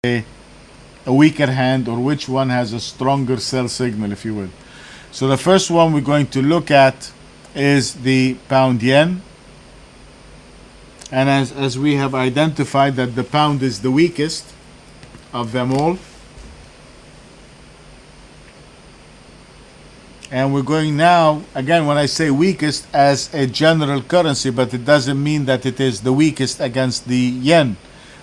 a weaker hand, or which one has a stronger sell signal, if you will. So the first one we're going to look at is the pound yen. And as we have identified that the pound is the weakest of them all, and we're going now, again, when I say weakest, as a general currency, but it doesn't mean that it is the weakest against the yen.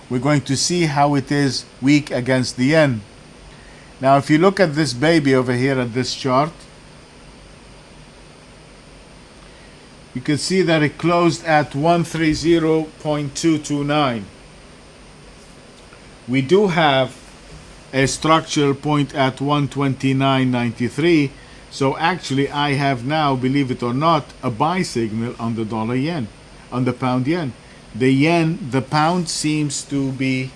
We're going to see how it is weak against the yen. Now, if you look at this baby over here at this chart, you can see that it closed at 130.229. We do have a structural point at 129.93. So actually I have now, believe it or not, a buy signal on the dollar yen, on the pound yen. The pound seems to be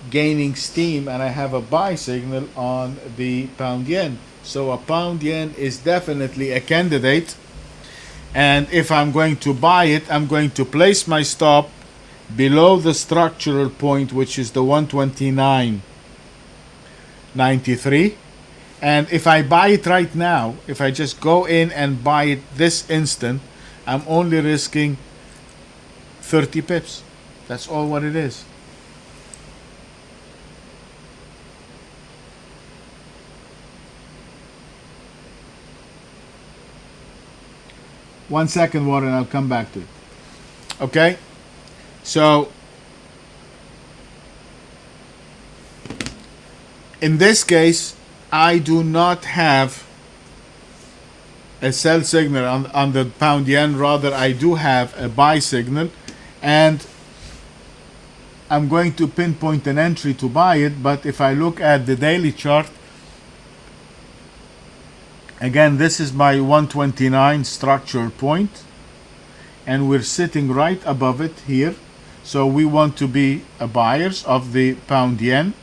gaining steam, and I have a buy signal on the pound yen. So a pound yen is definitely a candidate. And if I'm going to buy it, I'm going to place my stop below the structural point, which is the 129.93. And if I buy it right now, if I just go in and buy it this instant, I'm only risking 30 pips. That's all what it is. One second, Warren, I'll come back to it. Okay? So, in this case, I do not have a sell signal on the pound yen. Rather, I do have a buy signal, and I'm going to pinpoint an entry to buy it. But if I look at the daily chart, again, this is my 129 structural point, and we're sitting right above it here. So we want to be buyers of the pound yen.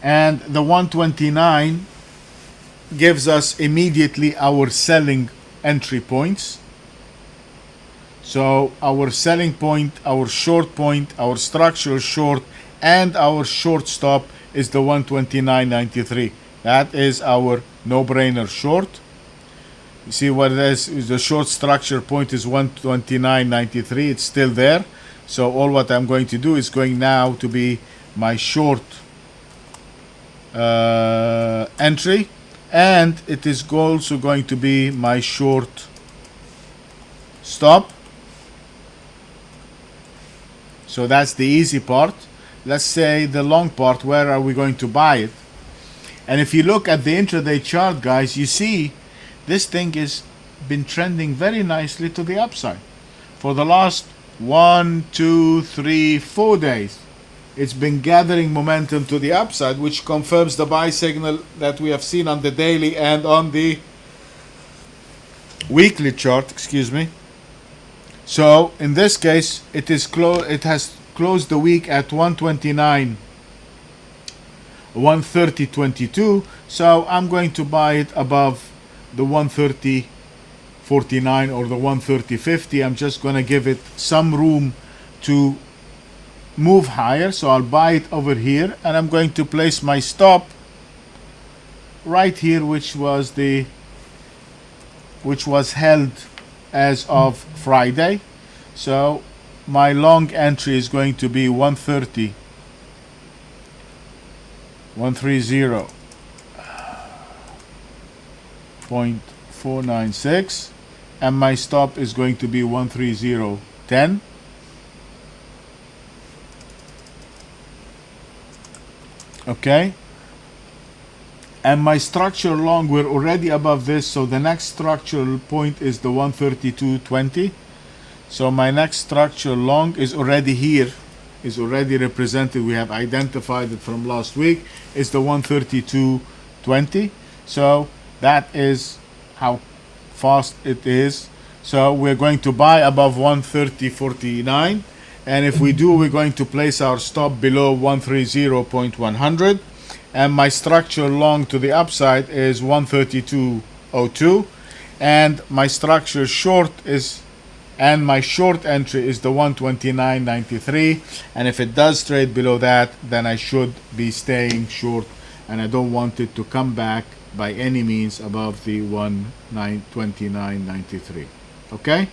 And the 129 gives us immediately our selling entry points. So our selling point, our short point, our structural short, and our short stop is the 129.93. That is our no-brainer short. You see what it is? The short structure point is 129.93. It's still there. So all what I'm going to do is going now to be my short entry, and it is also going to be my short stop. So that's the easy part. Let's say the long part, where are we going to buy it? And if you look at the intraday chart, guys, you see this thing has been trending very nicely to the upside for the last 1, 2, 3, 4 days. It's been gathering momentum to the upside, which confirms the buy signal that we have seen on the daily and on the weekly chart, excuse me. So in this case, it has closed the week at 130.22. So I'm going to buy it above the 130.49 or the 130.50. I'm just going to give it some room to move higher, so I'll buy it over here, and I'm going to place my stop right here, which was held as of Friday. So my long entry is going to be 130.496, and my stop is going to be 130.10. Okay, and my structure long, we're already above this, so the next structural point is the 132.20. So my next structural long is already here, is already represented. We have identified it from last week. It's the 132.20. So that is how fast it is. So we're going to buy above 130.49. And if we do, we're going to place our stop below 130.100. And my structure long to the upside is 132.02. And my structure short is and my short entry is the 129.93, and if it does trade below that, then I should be staying short, and I don't want it to come back by any means above the 129.93. Okay.